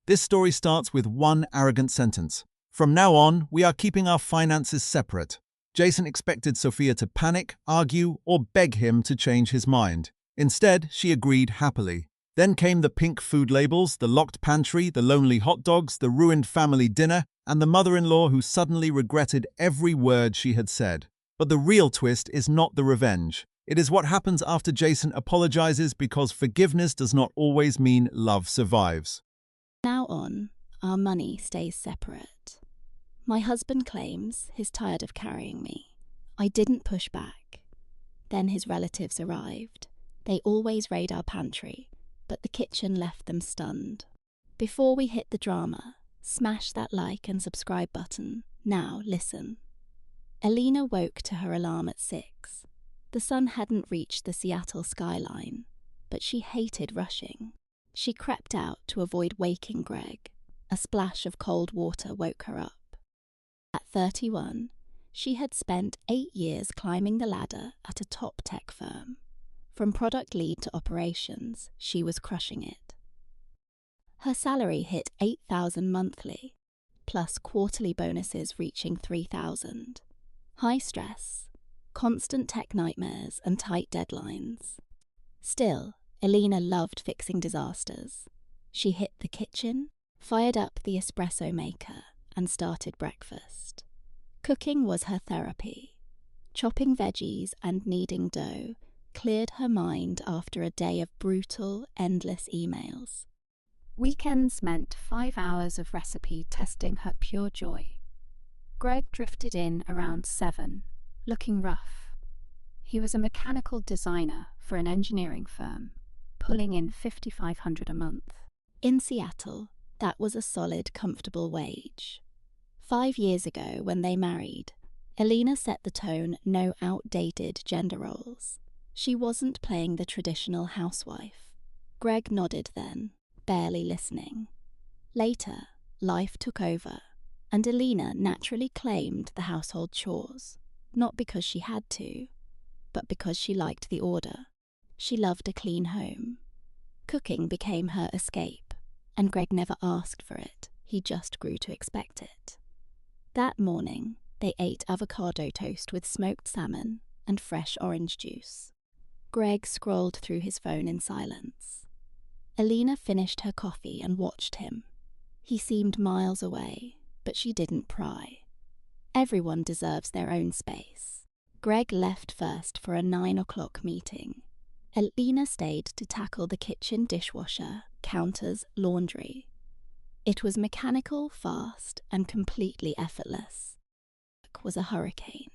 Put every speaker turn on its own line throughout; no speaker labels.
This story starts with one arrogant sentence. From now on, we are keeping our finances separate. Jason expected Sophia to panic, argue, or beg him to change his mind. Instead, she agreed happily. Then came the pink food labels, the locked pantry, the lonely hot dogs, the ruined family dinner, and the mother-in-law who suddenly regretted every word she had said. But the real twist is not the revenge. It is what happens after Jason apologizes, because forgiveness does not always mean love survives.
Now on, our money stays separate. My husband claims he's tired of carrying me. I didn't push back. Then his relatives arrived. They always raid our pantry, but the kitchen left them stunned. Before we hit the drama, smash that like and subscribe button. Now listen. Alina woke to her alarm at 6. The sun hadn't reached the Seattle skyline, but she hated rushing. She crept out to avoid waking Greg. A splash of cold water woke her up. At 31, she had spent 8 years climbing the ladder at a top tech firm. From product lead to operations, she was crushing it. Her salary hit $8,000 monthly, plus quarterly bonuses reaching $3,000. High stress, constant tech nightmares, and tight deadlines. Still, Alina loved fixing disasters. She hit the kitchen, fired up the espresso maker, and started breakfast. Cooking was her therapy. Chopping veggies and kneading dough cleared her mind after a day of brutal, endless emails.
Weekends meant 5 hours of recipe testing her pure joy. Greg drifted in around 7, looking rough. He was a mechanical designer for an engineering firm, pulling in $5,500 a month.
In Seattle, that was a solid, comfortable wage. 5 years ago, when they married, Alina set the tone: no outdated gender roles. She wasn't playing the traditional housewife. Greg nodded then, barely listening. Later, life took over, and Alina naturally claimed the household chores, not because she had to, but because she liked the order. She loved a clean home. Cooking became her escape, and Greg never asked for it. He just grew to expect it. That morning, they ate avocado toast with smoked salmon and fresh orange juice. Greg scrolled through his phone in silence. Alina finished her coffee and watched him. He seemed miles away, but she didn't pry. Everyone deserves their own space. Greg left first for a 9 o'clock meeting. Alina stayed to tackle the kitchen, dishwasher, counters, laundry. It was mechanical, fast, and completely effortless. Work was a hurricane.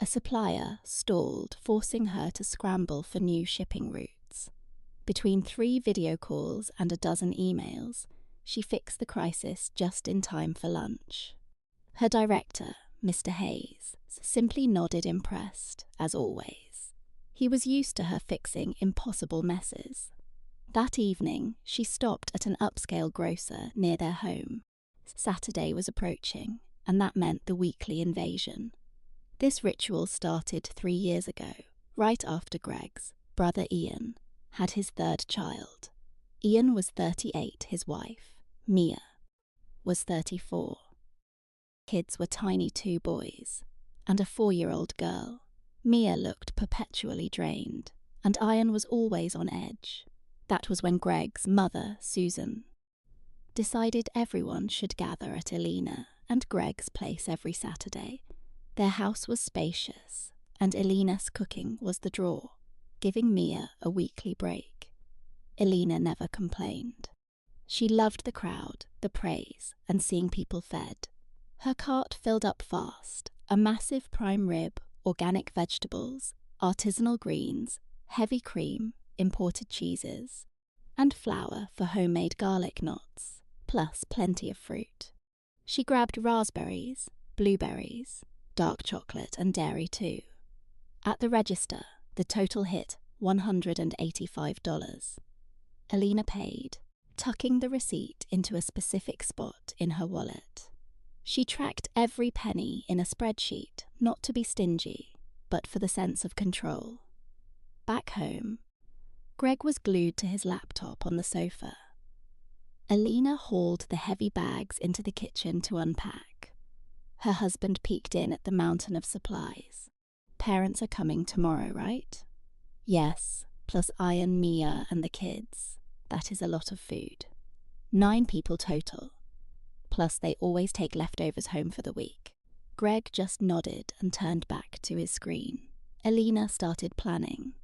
A supplier stalled, forcing her to scramble for new shipping routes. Between 3 video calls and a dozen emails, she fixed the crisis just in time for lunch. Her director, Mr. Hayes, simply nodded impressed, as always. He was used to her fixing impossible messes. That evening, she stopped at an upscale grocer near their home. Saturday was approaching, and that meant the weekly invasion. This ritual started 3 years ago, right after Greg's brother Ian had his 3rd child. Ian was 38, his wife, Mia, was 34. Kids were tiny 2 boys and a 4-year-old girl. Mia looked perpetually drained, and Ian was always on edge. That was when Greg's mother, Susan, decided everyone should gather at Alina and Greg's place every Saturday. Their house was spacious, and Alina's cooking was the draw, giving Mia a weekly break. Alina never complained. She loved the crowd, the praise, and seeing people fed. Her cart filled up fast: a massive prime rib, organic vegetables, artisanal greens, heavy cream, imported cheeses, and flour for homemade garlic knots, plus plenty of fruit. She grabbed raspberries, blueberries, dark chocolate, and dairy too. At the register, the total hit $185. Alina paid, tucking the receipt into a specific spot in her wallet. She tracked every penny in a spreadsheet, not to be stingy, but for the sense of control. Back home, Greg was glued to his laptop on the sofa. Alina hauled the heavy bags into the kitchen to unpack. Her husband peeked in at the mountain of supplies. "Parents are coming tomorrow, right?" "Yes, plus Ian, Mia, and the kids. That is a lot of food. 9 people total. Plus they always take leftovers home for the week." Greg just nodded and turned back to his screen. Alina started planning.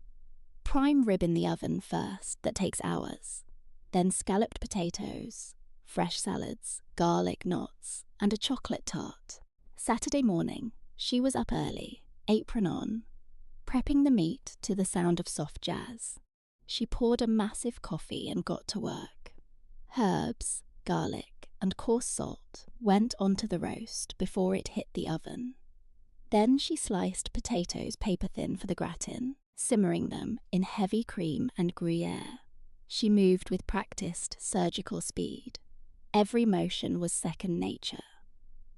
Prime rib in the oven first, that takes hours. Then scalloped potatoes, fresh salads, garlic knots, and a chocolate tart. Saturday morning, she was up early, apron on, prepping the meat to the sound of soft jazz. She poured a massive coffee and got to work. Herbs, garlic, and coarse salt went onto the roast before it hit the oven. Then she sliced potatoes paper-thin for the gratin, simmering them in heavy cream and Gruyere. She moved with practiced surgical speed. Every motion was second nature.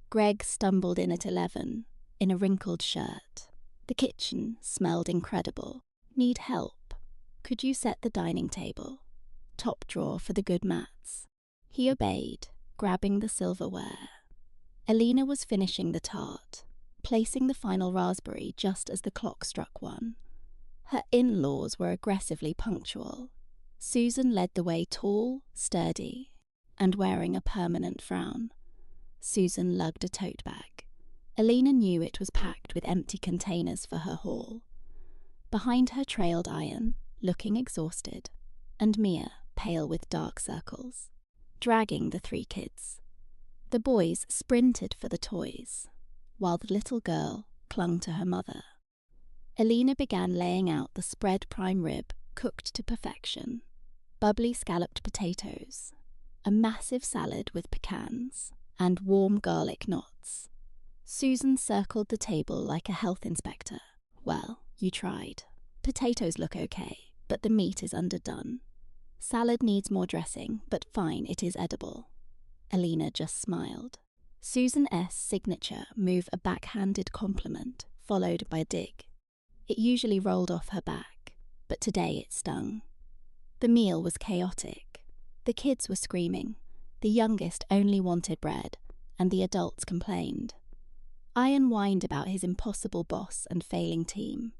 Greg stumbled in at 11, in a wrinkled shirt. The kitchen smelled incredible. "Need help? Could you set the dining table? Top drawer for the good mats." He obeyed, grabbing the silverware. Alina was finishing the tart, placing the final raspberry just as the clock struck 1. Her in-laws were aggressively punctual. Susan led the way, tall, sturdy, and wearing a permanent frown. Susan lugged a tote bag. Alina knew it was packed with empty containers for her haul. Behind her trailed Ian, looking exhausted, and Mia, pale with dark circles, dragging the 3 kids. The boys sprinted for the toys, while the little girl clung to her mother. Alina began laying out the spread prime rib cooked to perfection, bubbly scalloped potatoes, a massive salad with pecans, and warm garlic knots. Susan circled the table like a health inspector. "Well, you tried. Potatoes look okay, but the meat is underdone. Salad needs more dressing, but fine, it is edible." Alina just smiled. Susan S.'s signature move, a backhanded compliment, followed by a dig. It usually rolled off her back, but today it stung. The meal was chaotic. The kids were screaming. The youngest only wanted bread, and the adults complained. Ian whined about his impossible boss and failing team.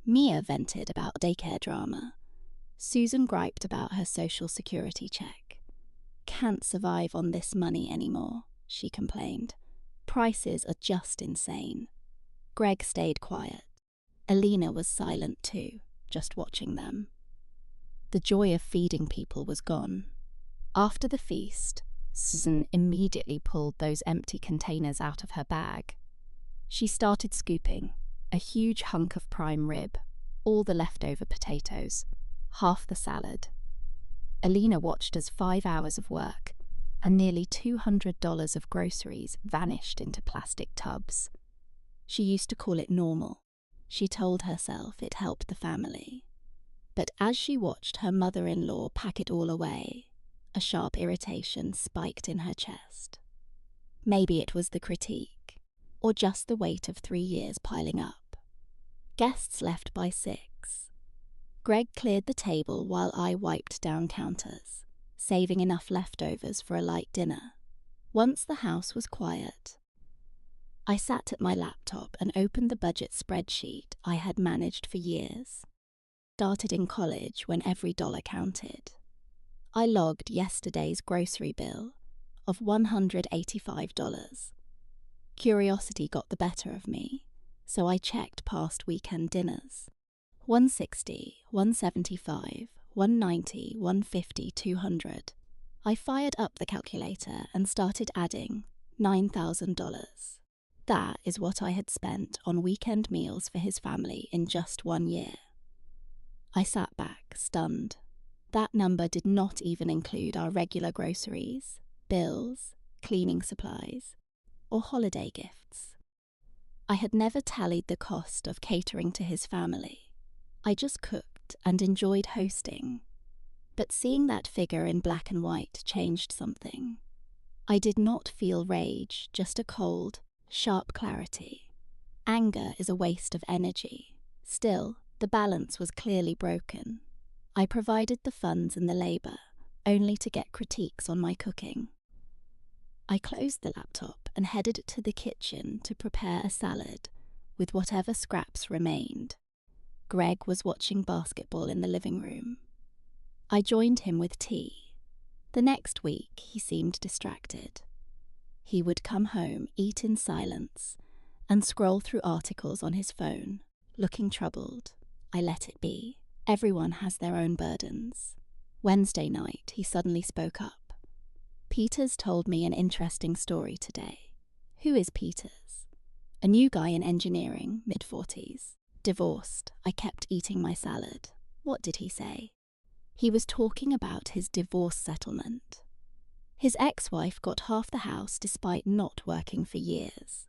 Mia vented about daycare drama. Susan griped about her social security check. "Can't survive on this money anymore," she complained. "Prices are just insane." Greg stayed quiet. Alina was silent too, just watching them. The joy of feeding people was gone. After the feast, Susan immediately pulled those empty containers out of her bag. She started scooping, a huge hunk of prime rib, all the leftover potatoes, half the salad. Alina watched as 5 hours of work and nearly $200 of groceries vanished into plastic tubs. She used to call it normal. She told herself it helped the family. But as she watched her mother-in-law pack it all away, a sharp irritation spiked in her chest. Maybe it was the critique, or just the weight of 3 years piling up. Guests left by 6. Greg cleared the table while I wiped down counters, saving enough leftovers for a light dinner. Once the house was quiet, I sat at my laptop and opened the budget spreadsheet I had managed for years. Started in college when every dollar counted. I logged yesterday's grocery bill of $185. Curiosity got the better of me, so I checked past weekend dinners. 160, 175, 190, 150, 200. I fired up the calculator and started adding $9,000. That is what I had spent on weekend meals for his family in just 1 year. I sat back, stunned. That number did not even include our regular groceries, bills, cleaning supplies, or holiday gifts. I had never tallied the cost of catering to his family. I just cooked and enjoyed hosting. But seeing that figure in black and white changed something. I did not feel rage, just a cold, sharp clarity. Anger is a waste of energy. Still, the balance was clearly broken. I provided the funds and the labor, only to get critiques on my cooking. I closed the laptop and headed to the kitchen to prepare a salad with whatever scraps remained. Greg was watching basketball in the living room. I joined him with tea. The next week, he seemed distracted. He would come home, eat in silence, and scroll through articles on his phone, looking troubled. I let it be. Everyone has their own burdens. Wednesday night, he suddenly spoke up. Peters told me an interesting story today. Who is Peters? A new guy in engineering, mid-40s. Divorced. I kept eating my salad. What did he say? He was talking about his divorce settlement. His ex-wife got half the house despite not working for years,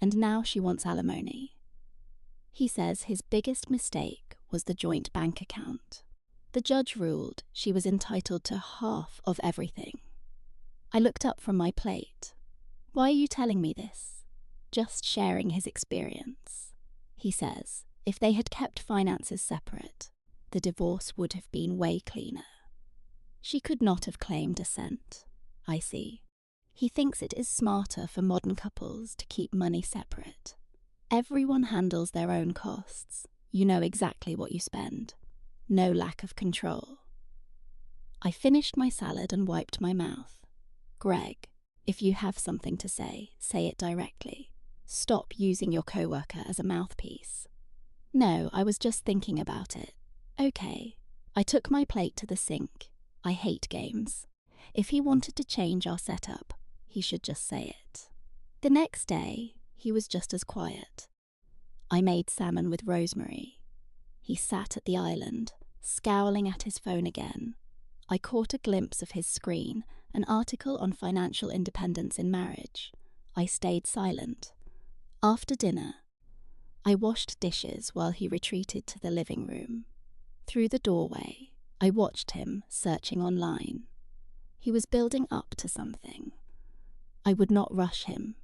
and now she wants alimony. He says his biggest mistake was the joint bank account. The judge ruled she was entitled to half of everything. I looked up from my plate. Why are you telling me this? Just sharing his experience. He says if they had kept finances separate, the divorce would have been way cleaner. She could not have claimed a cent. I see. He thinks it is smarter for modern couples to keep money separate. Everyone handles their own costs. You know exactly what you spend. No lack of control. I finished my salad and wiped my mouth. Greg, if you have something to say it directly. Stop using your coworker as a mouthpiece. No, I was just thinking about it. Okay. I took my plate to the sink. I hate games. If he wanted to change our setup, he should just say it. The next day, he was just as quiet. I made salmon with rosemary. He sat at the island, scowling at his phone again. I caught a glimpse of his screen, an article on financial independence in marriage. I stayed silent. After dinner, I washed dishes while he retreated to the living room. Through the doorway, I watched him searching online. He was building up to something. I would not rush him.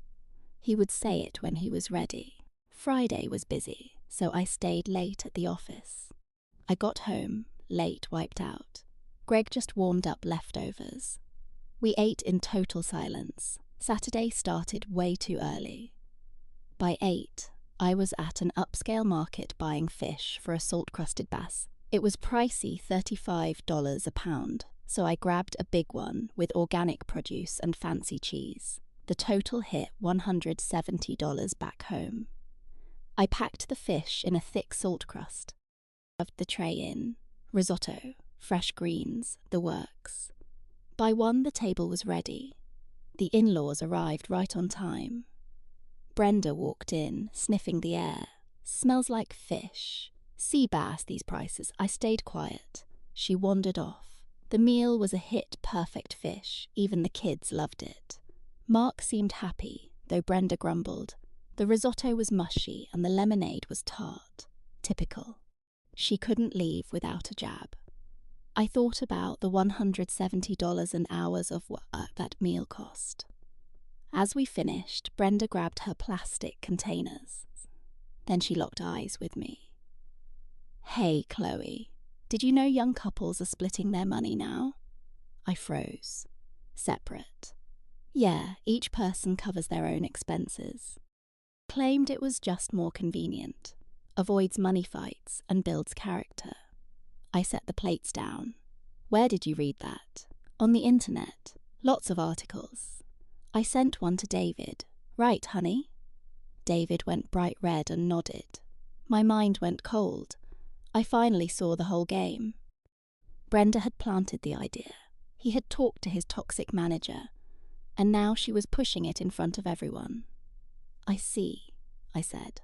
He would say it when he was ready. Friday was busy, so I stayed late at the office. I got home, late, wiped out. Greg just warmed up leftovers. We ate in total silence. Saturday started way too early. By 8, I was at an upscale market buying fish for a salt-crusted bass. It was pricey, $35 a pound, so I grabbed a big one with organic produce and fancy cheese. The total hit $170 back home. I packed the fish in a thick salt crust, shoved the tray in, risotto, fresh greens, the works. By 1, the table was ready. The in-laws arrived right on time. Brenda walked in, sniffing the air. Smells like fish. Sea bass, these prices. I stayed quiet. She wandered off. The meal was a hit, perfect fish. Even the kids loved it. Mark seemed happy, though Brenda grumbled. The risotto was mushy and the lemonade was tart. Typical. She couldn't leave without a jab. I thought about the $170 an hour of work that meal cost. As we finished, Brenda grabbed her plastic containers. Then she locked eyes with me. Hey, Chloe, did you know young couples are splitting their money now? I froze. Separate. Yeah, each person covers their own expenses. Claimed it was just more convenient. Avoids money fights and builds character. I set the plates down. Where did you read that? On the internet. Lots of articles. I sent one to David. Right, honey? David went bright red and nodded. My mind went cold. I finally saw the whole game. Brenda had planted the idea. He had talked to his toxic manager, and now she was pushing it in front of everyone. I see, I said.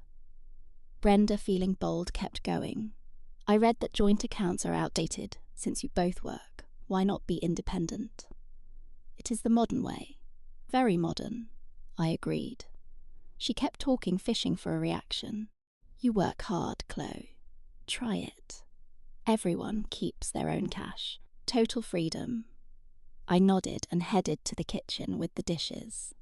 Brenda, feeling bold, kept going. I read that joint accounts are outdated. Since you both work, why not be independent? It is the modern way. Very modern, I agreed. She kept talking, fishing for a reaction. You work hard, Chloe. Try it. Everyone keeps their own cash. Total freedom. I nodded and headed to the kitchen with the dishes.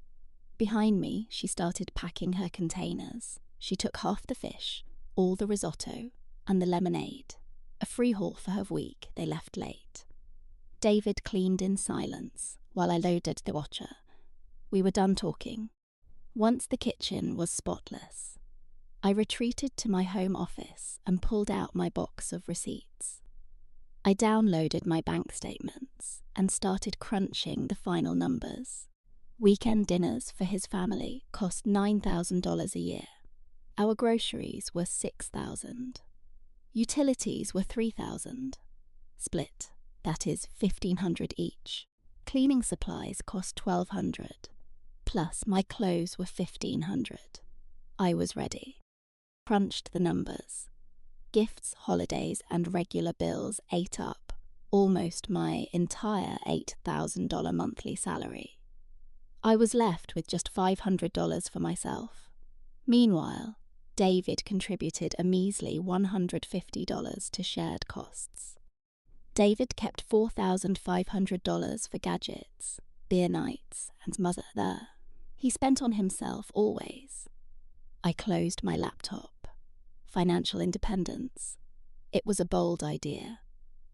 Behind me, she started packing her containers. She took half the fish, all the risotto, and the lemonade. A free haul for her week. They left late. David cleaned in silence while I loaded the washer. We were done talking. Once the kitchen was spotless, I retreated to my home office and pulled out my box of receipts. I downloaded my bank statements and started crunching the final numbers. Weekend dinners for his family cost $9,000 a year. Our groceries were $6,000. Utilities were $3,000. Split, that is $1,500 each. Cleaning supplies cost $1,200. Plus my clothes were $1,500. I was ready. Crunched the numbers. Gifts, holidays, and regular bills ate up almost my entire $8,000 monthly salary. I was left with just $500 for myself. Meanwhile, David contributed a measly $150 to shared costs. David kept $4,500 for gadgets, beer nights, and mother there. He spent on himself always. I closed my laptop. Financial independence. It was a bold idea.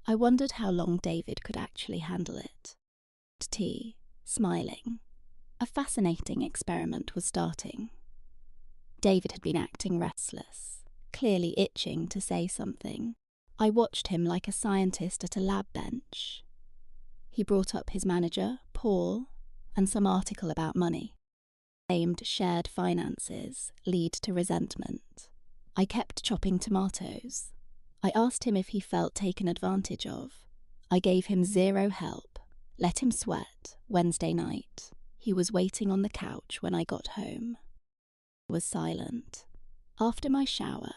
I wondered how long David could actually handle it. Tea, smiling. A fascinating experiment was starting. David had been acting restless, clearly itching to say something. I watched him like a scientist at a lab bench. He brought up his manager, Paul, and some article about money. Claimed shared finances lead to resentment. I kept chopping tomatoes. I asked him if he felt taken advantage of. I gave him zero help. Let him sweat. Wednesday night. He was waiting on the couch when I got home. He was silent. After my shower,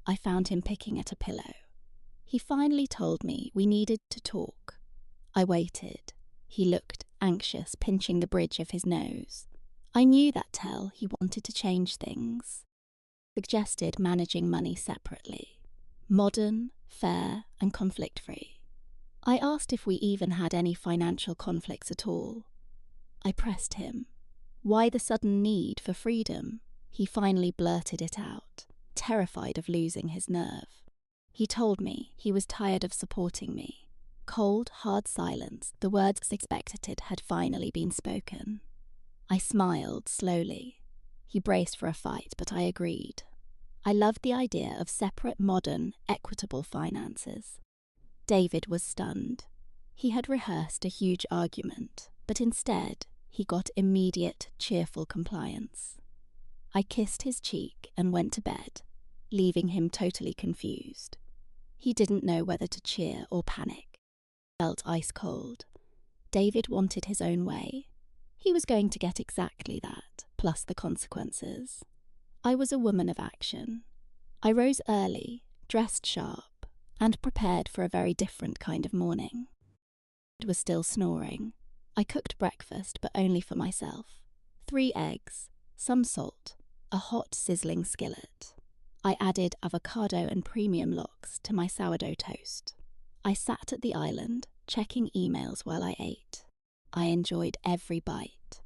I found him picking at a pillow. He finally told me we needed to talk. I waited. He looked anxious, pinching the bridge of his nose. I knew that tell he wanted to change things. Suggested managing money separately. Modern, fair, and conflict-free. I asked if we even had any financial conflicts at all. I pressed him. Why the sudden need for freedom? He finally blurted it out, terrified of losing his nerve. He told me he was tired of supporting me. Cold, hard silence, the words expected had finally been spoken. I smiled slowly. He braced for a fight, but I agreed. I loved the idea of separate, modern, equitable finances. David was stunned. He had rehearsed a huge argument, but instead he got immediate, cheerful compliance. I kissed his cheek and went to bed, leaving him totally confused. He didn't know whether to cheer or panic. Felt ice cold. David wanted his own way. He was going to get exactly that, plus the consequences. I was a woman of action. I rose early, dressed sharp, and prepared for a very different kind of morning. David was still snoring. I cooked breakfast, but only for myself. 3 eggs, some salt, a hot sizzling skillet. I added avocado and premium lox to my sourdough toast. I sat at the island, checking emails while I ate. I enjoyed every bite.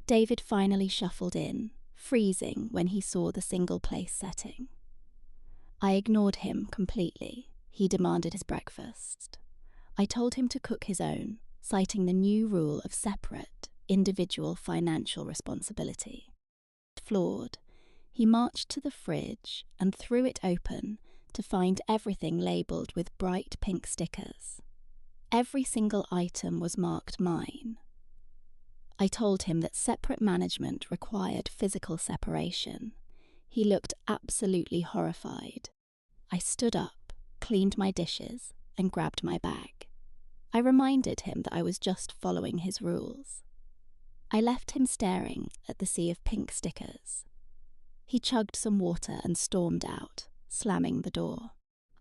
David finally shuffled in, freezing when he saw the single-place setting. I ignored him completely. He demanded his breakfast. I told him to cook his own, citing the new rule of separate, individual financial responsibility. Floored, he marched to the fridge and threw it open to find everything labelled with bright pink stickers. Every single item was marked mine. I told him that separate management required physical separation. He looked absolutely horrified. I stood up, cleaned my dishes, and grabbed my bag. I reminded him that I was just following his rules. I left him staring at the sea of pink stickers. He chugged some water and stormed out, slamming the door.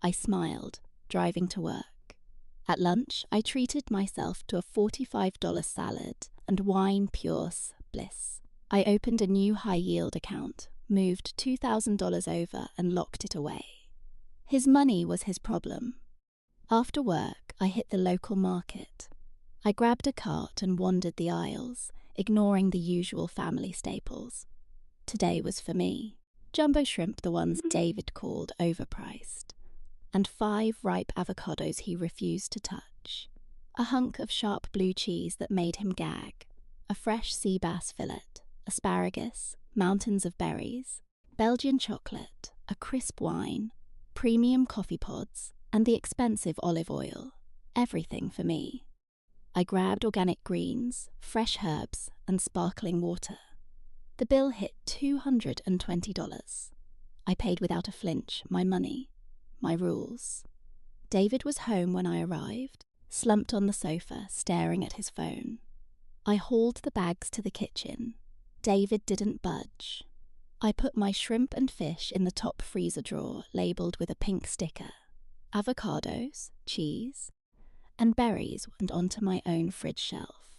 I smiled, driving to work. At lunch, I treated myself to a $45 salad and wine pure bliss. I opened a new high-yield account, moved $2,000 over and locked it away. His money was his problem. After work, I hit the local market. I grabbed a cart and wandered the aisles, ignoring the usual family staples. Today was for me. Jumbo shrimp, the ones David called overpriced, and 5 ripe avocados he refused to touch. A hunk of sharp blue cheese that made him gag, a fresh sea bass fillet, asparagus, mountains of berries, Belgian chocolate, a crisp wine, premium coffee pods, and the expensive olive oil. Everything for me. I grabbed organic greens, fresh herbs, and sparkling water. The bill hit $220. I paid without a flinch, my money, my rules. David was home when I arrived, slumped on the sofa, staring at his phone. I hauled the bags to the kitchen. David didn't budge. I put my shrimp and fish in the top freezer drawer, labelled with a pink sticker. Avocados, cheese, and berries went onto my own fridge shelf.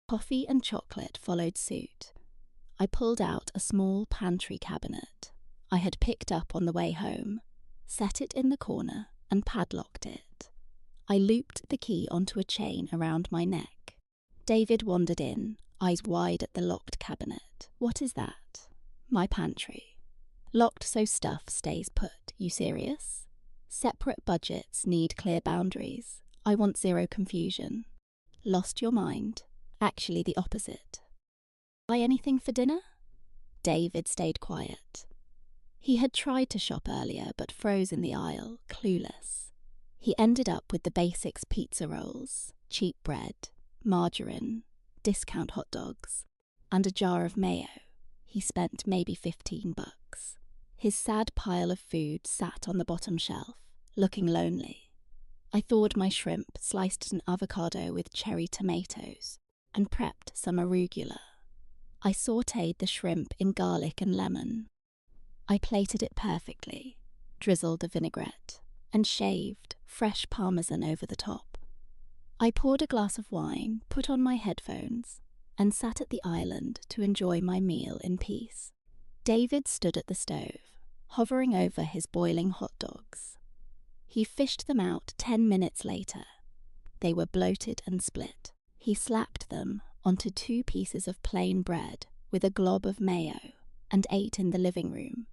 Coffee and chocolate followed suit. I pulled out a small pantry cabinet I had picked up on the way home, set it in the corner, and padlocked it. I looped the key onto a chain around my neck. David wandered in, eyes wide at the locked cabinet. What is that? My pantry. Locked so stuff stays put. You serious? Separate budgets need clear boundaries. I want zero confusion. Lost your mind? Actually the opposite. Buy anything for dinner? David stayed quiet. He had tried to shop earlier but froze in the aisle, clueless. He ended up with the basics: pizza rolls, cheap bread, margarine, discount hot dogs, and a jar of mayo. He spent maybe $15. His sad pile of food sat on the bottom shelf, looking lonely. I thawed my shrimp, sliced an avocado with cherry tomatoes, and prepped some arugula. I sautéed the shrimp in garlic and lemon. I plated it perfectly, drizzled a vinaigrette, and shaved fresh parmesan over the top. I poured a glass of wine, put on my headphones, and sat at the island to enjoy my meal in peace. David stood at the stove, hovering over his boiling hot dogs. He fished them out 10 minutes later. They were bloated and split. He slapped them onto 2 pieces of plain bread with a glob of mayo and ate in the living room,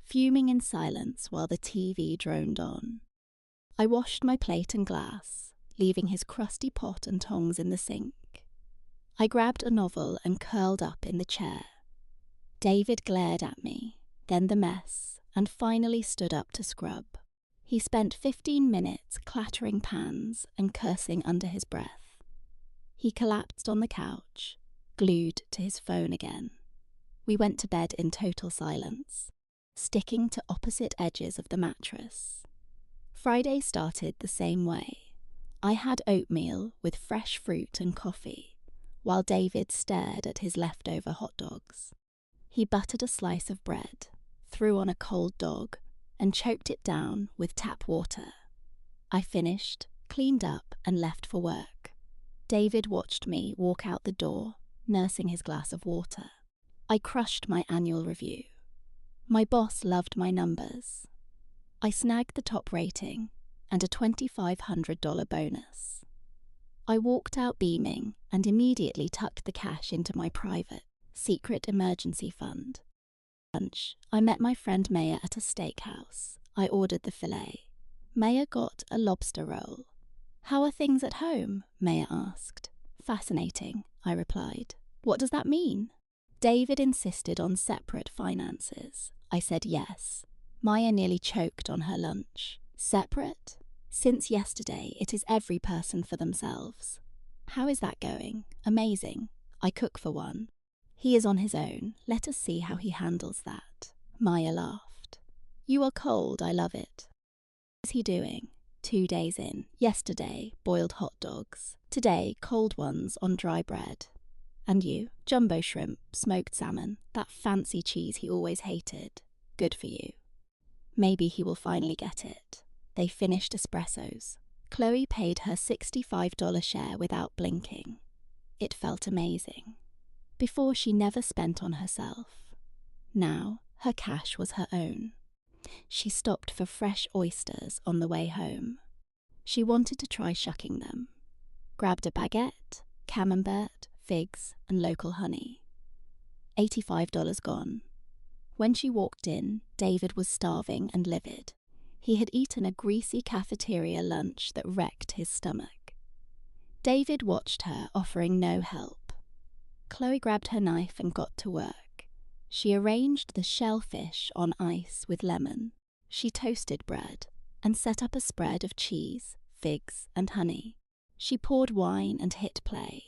fuming in silence while the TV droned on. I washed my plate and glass, leaving his crusty pot and tongs in the sink. I grabbed a novel and curled up in the chair. David glared at me, then the mess, and finally stood up to scrub. He spent 15 minutes clattering pans and cursing under his breath. He collapsed on the couch, glued to his phone again. We went to bed in total silence, sticking to opposite edges of the mattress. Friday started the same way. I had oatmeal with fresh fruit and coffee, while David stared at his leftover hot dogs. He buttered a slice of bread, threw on a cold dog, and choked it down with tap water. I finished, cleaned up, and left for work. David watched me walk out the door, nursing his glass of water. I crushed my annual review. My boss loved my numbers. I snagged the top rating and a $2,500 bonus. I walked out beaming and immediately tucked the cash into my private, secret emergency fund. Lunch, I met my friend Maya at a steakhouse. I ordered the filet. Maya got a lobster roll. "How are things at home?" Maya asked. "Fascinating," I replied. "What does that mean?" David insisted on separate finances. I said yes. Maya nearly choked on her lunch. Separate? Since yesterday, it is every person for themselves. How is that going? Amazing. I cook for one. He is on his own. Let us see how he handles that. Maya laughed. You are cold, I love it. What is he doing? 2 days in. Yesterday, boiled hot dogs. Today, cold ones on dry bread. And you? Jumbo shrimp, smoked salmon, that fancy cheese he always hated. Good for you. Maybe he will finally get it. They finished espressos. Chloe paid her $65 share without blinking. It felt amazing. Before, she never spent on herself. Now, her cash was her own. She stopped for fresh oysters on the way home. She wanted to try shucking them. Grabbed a baguette, camembert, figs, and local honey. $85 gone. When she walked in, David was starving and livid. He had eaten a greasy cafeteria lunch that wrecked his stomach. David watched her, offering no help. Chloe grabbed her knife and got to work. She arranged the shellfish on ice with lemon. She toasted bread and set up a spread of cheese, figs, and honey. She poured wine and hit play.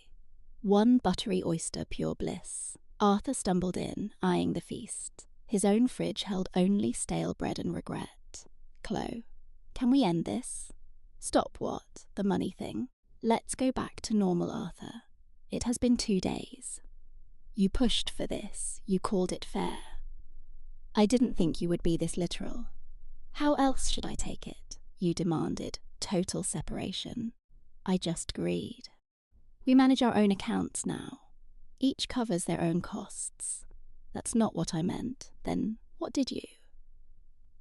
One buttery oyster, pure bliss. Arthur stumbled in, eyeing the feast. His own fridge held only stale bread and regret. Chloe, can we end this? Stop what? The money thing? Let's go back to normal, Arthur. It has been 2 days. You pushed for this. You called it fair. I didn't think you would be this literal. How else should I take it? You demanded total separation. I just agreed. We manage our own accounts now. Each covers their own costs. That's not what I meant. Then what did you?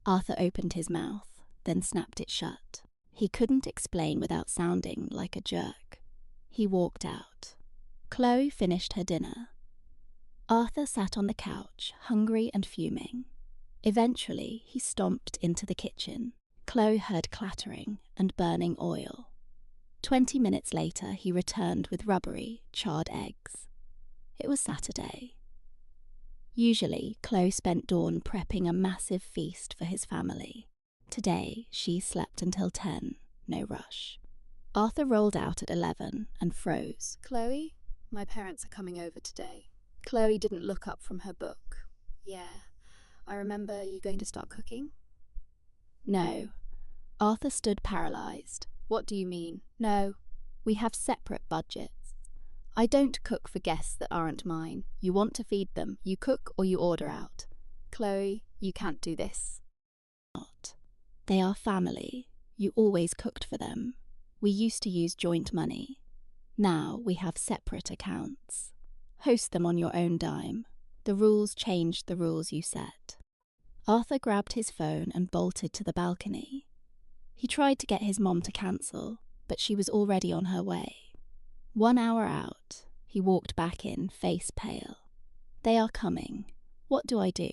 Arthur opened his mouth, then snapped it shut. He couldn't explain without sounding like a jerk. He walked out. Chloe finished her dinner. Arthur sat on the couch, hungry and fuming. Eventually, he stomped into the kitchen. Chloe heard clattering and burning oil. 20 minutes later, he returned with rubbery, charred eggs. It was Saturday. Usually, Chloe spent dawn prepping a massive feast for his family. Today, she slept until 10, no rush. Arthur rolled out at 11 and froze.
Chloe, my parents are coming over today. Chloe didn't look up from her book. Yeah, I remember you going to start cooking?
No. Arthur stood paralyzed.
What do you mean?
No, we have separate budgets. I don't cook for guests that aren't mine. You want to feed them. You cook or you order out.
Chloe, you can't do this.
Not. They are family. You always cooked for them. We used to use joint money. Now we have separate accounts. Host them on your own dime. The rules changed the rules you set. Arthur grabbed his phone and bolted to the balcony. He tried to get his mom to cancel, but she was already on her way. 1 hour out, he walked back in, face pale. They are coming. What do I do?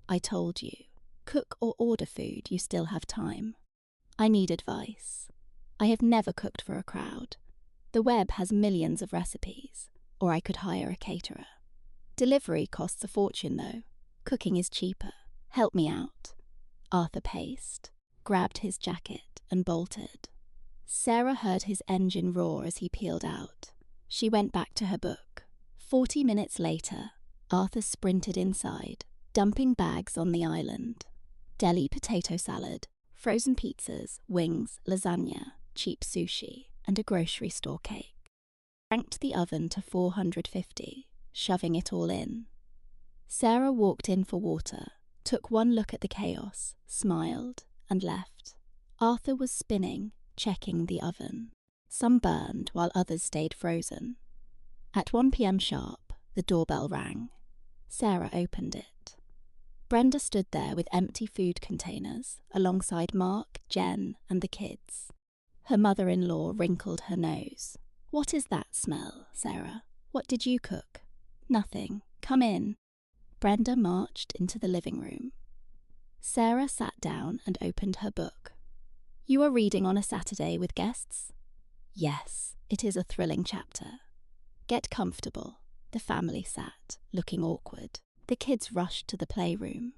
I told you. Cook or order food, you still have time. I need advice. I have never cooked for a crowd. The web has millions of recipes, or I could hire a caterer. Delivery costs a fortune, though. Cooking is cheaper. Help me out. Arthur paced, grabbed his jacket, and bolted. Sarah heard his engine roar as he peeled out. She went back to her book. 40 minutes later, Arthur sprinted inside, dumping bags on the island. Deli potato salad, frozen pizzas, wings, lasagna, cheap sushi, and a grocery store cake. Cranked the oven to 450, shoving it all in. Sarah walked in for water, took one look at the chaos, smiled, and left. Arthur was spinning, checking the oven. Some burned while others stayed frozen. At 1 p.m. sharp, the doorbell rang. Sarah opened it. Brenda stood there with empty food containers alongside Mark, Jen, and the kids. Her mother-in-law wrinkled her nose. What is that smell, Sarah? What did you cook? Nothing. Come in. Brenda marched into the living room. Sarah sat down and opened her book. You are reading on a Saturday with guests? Yes, it is a thrilling chapter. Get comfortable. The family sat, looking awkward. The kids rushed to the playroom.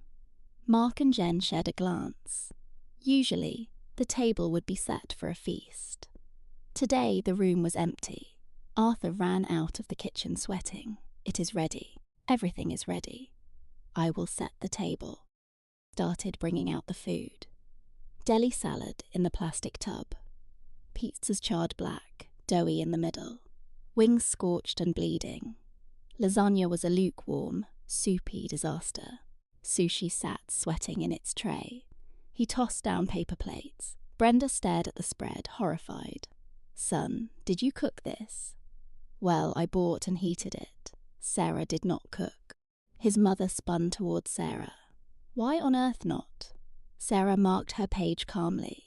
Mark and Jen shared a glance. Usually, the table would be set for a feast. Today, the room was empty. Arthur ran out of the kitchen sweating. It is ready. Everything is ready. I will set the table. Started bringing out the food. Deli salad in the plastic tub. Pizzas charred black, doughy in the middle. Wings scorched and bleeding. Lasagna was a lukewarm, soupy disaster. Sushi sat sweating in its tray. He tossed down paper plates. Brenda stared at the spread, horrified. Son, did you cook this? Well, I bought and heated it. Sarah did not cook. His mother spun towards Sarah. Why on earth not? Sarah marked her page calmly.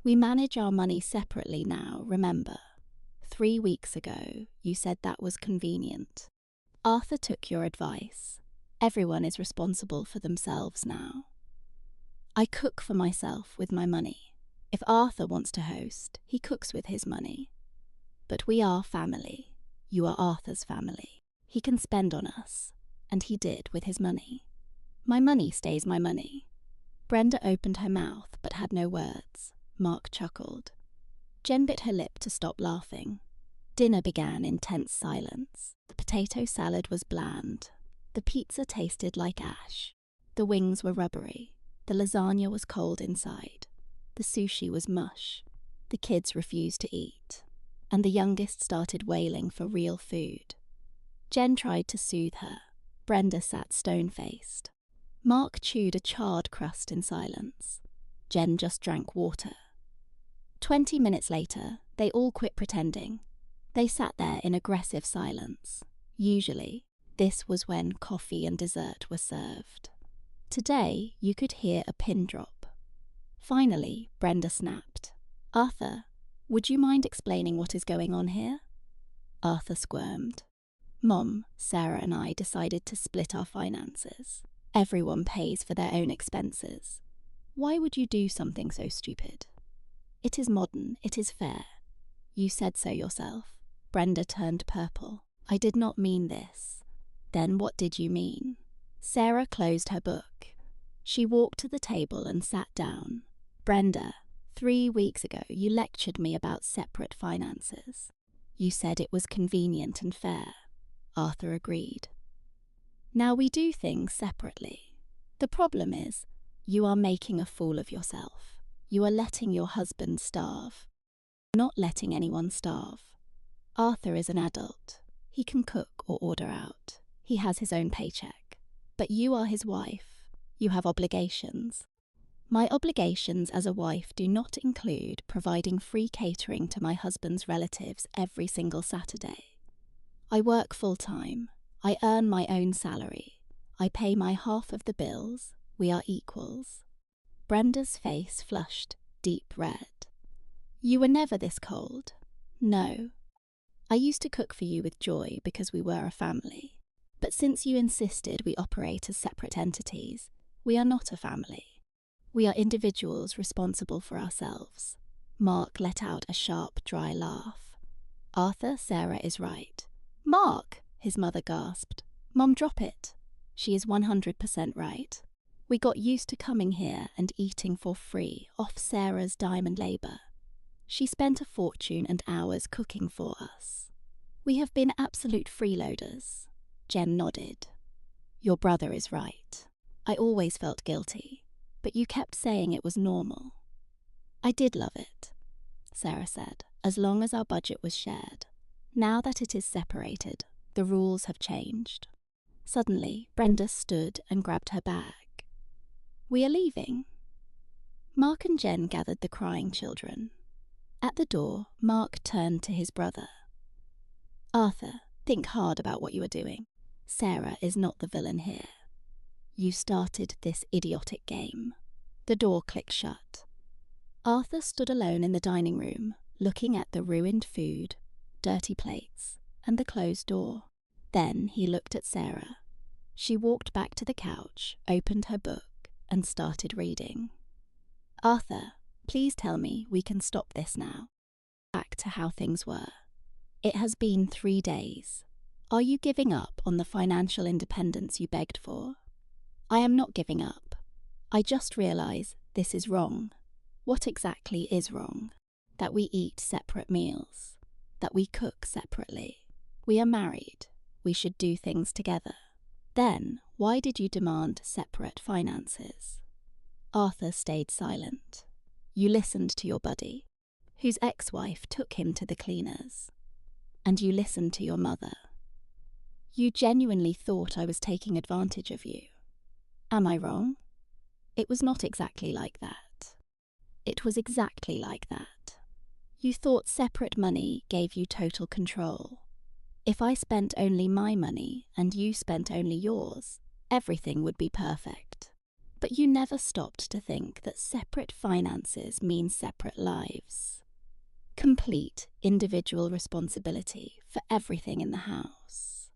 We manage our money separately now, remember. 3 weeks ago, you said that was convenient. Arthur took your advice. Everyone is responsible for themselves now. I cook for myself with my money. If Arthur wants to host, he cooks with his money. But we are family. You are Arthur's family. He can spend on us, and he did with his money. My money stays my money. Brenda opened her mouth but had no words. Mark chuckled. Jen bit her lip to stop laughing. Dinner began in tense silence. The potato salad was bland. The pizza tasted like ash. The wings were rubbery. The lasagna was cold inside. The sushi was mush. The kids refused to eat. And the youngest started wailing for real food. Jen tried to soothe her. Brenda sat stone-faced. Mark chewed a charred crust in silence. Jen just drank water. 20 minutes later, they all quit pretending. They sat there in aggressive silence. Usually, this was when coffee and dessert were served. Today, you could hear a pin drop. Finally, Brenda snapped. "Arthur, would you mind explaining what is going on here?" Arthur squirmed. "Mom, Sarah and I decided to split our finances. Everyone pays for their own expenses. Why would you do something so stupid? It is modern, it is fair. You said so yourself." Brenda turned purple. "I did not mean this." "Then what did you mean?" Sarah closed her book. She walked to the table and sat down. "Brenda, 3 weeks ago you lectured me about separate finances. You said it was convenient and fair." Arthur agreed. "Now we do things separately. The problem is, you are making a fool of yourself. You are letting your husband starve." "Not letting anyone starve. Arthur is an adult. He can cook or order out. He has his own paycheck. But you are his wife. You have obligations. My obligations as a wife do not include providing free catering to my husband's relatives every single Saturday. I work full-time. I earn my own salary. I pay my half of the bills. We are equals." Brenda's face flushed deep red. "You were never this cold." "No. I used to cook for you with joy because we were a family. But since you insisted we operate as separate entities, we are not a family. We are individuals responsible for ourselves." Mark let out a sharp, dry laugh. "Arthur, Sarah is right." "Mark!" his mother gasped. "Mom, drop it. She is 100% right. We got used to coming here and eating for free off Sarah's diamond labor. She spent a fortune and hours cooking for us. We have been absolute freeloaders." Jen nodded. "Your brother is right. I always felt guilty, but you kept saying it was normal." "I did love it," Sarah said, "as long as our budget was shared. Now that it is separated, the rules have changed." Suddenly, Brenda stood and grabbed her bag. "We are leaving." Mark and Jen gathered the crying children. At the door, Mark turned to his brother. "Arthur, think hard about what you are doing. Sarah is not the villain here. You started this idiotic game." The door clicked shut. Arthur stood alone in the dining room, looking at the ruined food, dirty plates, and the closed door. Then he looked at Sarah. She walked back to the couch, opened her book, and started reading. "Arthur, please tell me we can stop this now. Back to how things were. It has been 3 days. Are you giving up on the financial independence you begged for?" "I am not giving up. I just realize this is wrong." "What exactly is wrong?" "That we eat separate meals. That we cook separately. We are married. We should do things together." "Then, why did you demand separate finances?" Arthur stayed silent. "You listened to your buddy, whose ex-wife took him to the cleaners. And you listened to your mother. You genuinely thought I was taking advantage of you. Am I wrong?" "It was not exactly like that." "It was exactly like that. You thought separate money gave you total control. If I spent only my money and you spent only yours, everything would be perfect. But you never stopped to think that separate finances mean separate lives. Complete individual responsibility for everything in the house."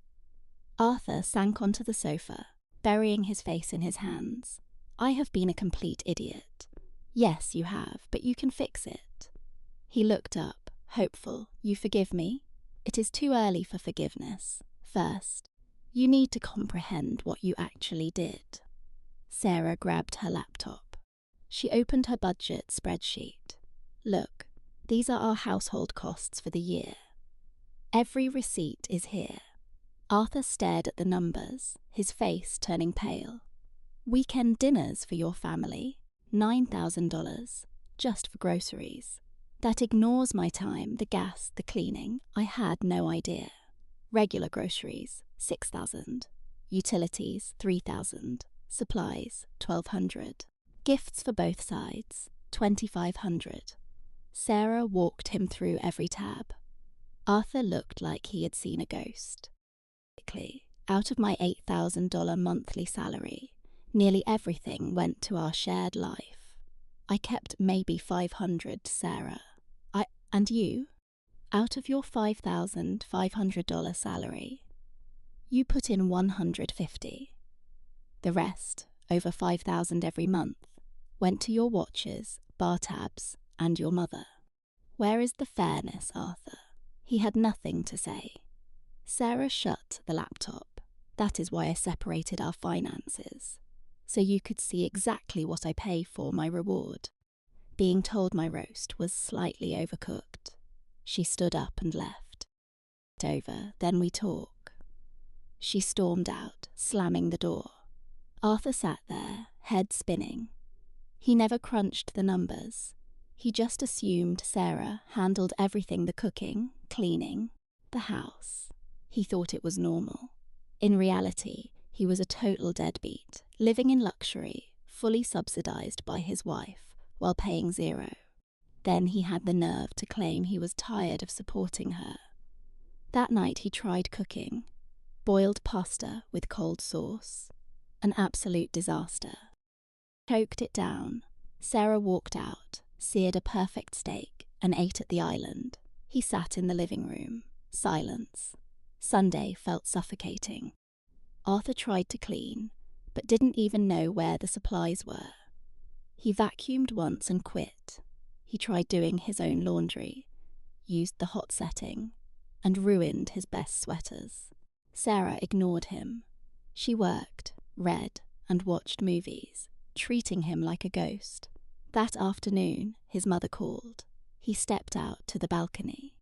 Arthur sank onto the sofa, burying his face in his hands. "I have been a complete idiot." "Yes, you have, but you can fix it." He looked up, hopeful. You forgive me? It is too early for forgiveness. First, you need to comprehend what you actually did. Sarah grabbed her laptop. She opened her budget spreadsheet. Look, these are our household costs for the year. Every receipt is here. Arthur stared at the numbers, his face turning pale. Weekend dinners for your family, $9,000, just for groceries. That ignores my time, the gas, the cleaning. I had no idea. Regular groceries, $6,000. Utilities, $3,000. Supplies, $1,200. Gifts for both sides, $2,500. Sarah walked him through every tab. Arthur looked like he had seen a ghost. Out of my $8,000 monthly salary, nearly everything went to our shared life. I kept maybe $500, Sarah. And you? Out of your $5,500 salary, you put in $150. The rest, over $5,000 every month, went to your watches, bar tabs, and your mother. Where is the fairness, Arthur? He had nothing to say. Sarah shut the laptop. That is why I separated our finances, so you could see exactly what I pay for my reward. Being told my roast was slightly overcooked. She stood up and left. Over, then we talk. She stormed out, slamming the door. Arthur sat there, head spinning. He never crunched the numbers. He just assumed Sarah handled everything, the cooking, cleaning, the house. He thought it was normal. In reality, he was a total deadbeat, living in luxury, fully subsidized by his wife, while paying zero. Then he had the nerve to claim he was tired of supporting her. That night he tried cooking. Boiled pasta with cold sauce. An absolute disaster. Choked it down. Sarah walked out, seared a perfect steak, and ate at the island. He sat in the living room. Silence. Sunday felt suffocating. Arthur tried to clean, but didn't even know where the supplies were. He vacuumed once and quit. He tried doing his own laundry, used the hot setting, and ruined his best sweaters. Sarah ignored him. She worked, read, and watched movies, treating him like a ghost. That afternoon, his mother called. He stepped out to the balcony.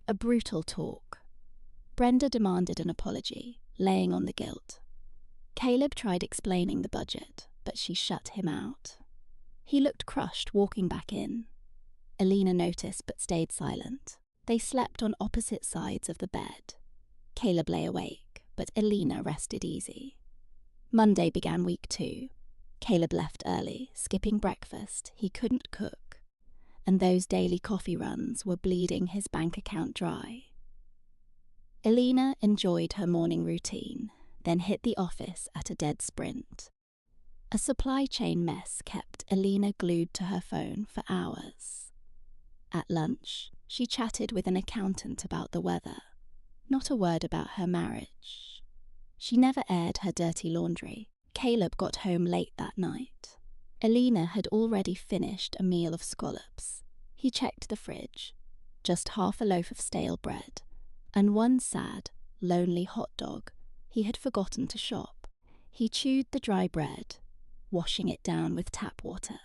A brutal talk. Brenda demanded an apology, laying on the guilt. Caleb tried explaining the budget, but she shut him out. He looked crushed walking back in. Alina noticed but stayed silent. They slept on opposite sides of the bed. Caleb lay awake, but Alina rested easy. Monday began week 2. Caleb left early, skipping breakfast. He couldn't cook, and those daily coffee runs were bleeding his bank account dry. Alina enjoyed her morning routine, then hit the office at a dead sprint. A supply chain mess kept Alina glued to her phone for hours. At lunch, she chatted with an accountant about the weather, not a word about her marriage. She never aired her dirty laundry. Caleb got home late that night. Alina had already finished a meal of scallops. He checked the fridge. Just half a loaf of stale bread, and one sad, lonely hot dog he had forgotten to shop. He chewed the dry bread, washing it down with tap water.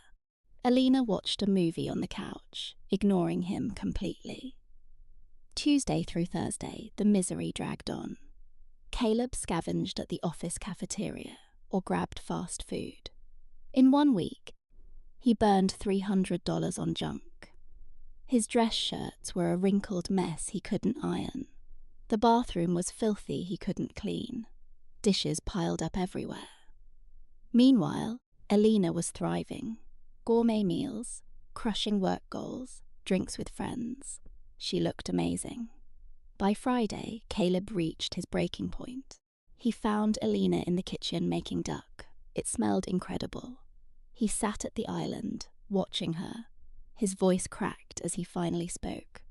Alina watched a movie on the couch, ignoring him completely. Tuesday through Thursday, the misery dragged on. Caleb scavenged at the office cafeteria or grabbed fast food. In 1 week, he burned $300 on junk. His dress shirts were a wrinkled mess he couldn't iron. The bathroom was filthy he couldn't clean. Dishes piled up everywhere. Meanwhile, Alina was thriving. Gourmet meals, crushing work goals, drinks with friends. She looked amazing. By Friday, Caleb reached his breaking point. He found Alina in the kitchen making duck. It smelled incredible. He sat at the island, watching her. His voice cracked as he finally spoke.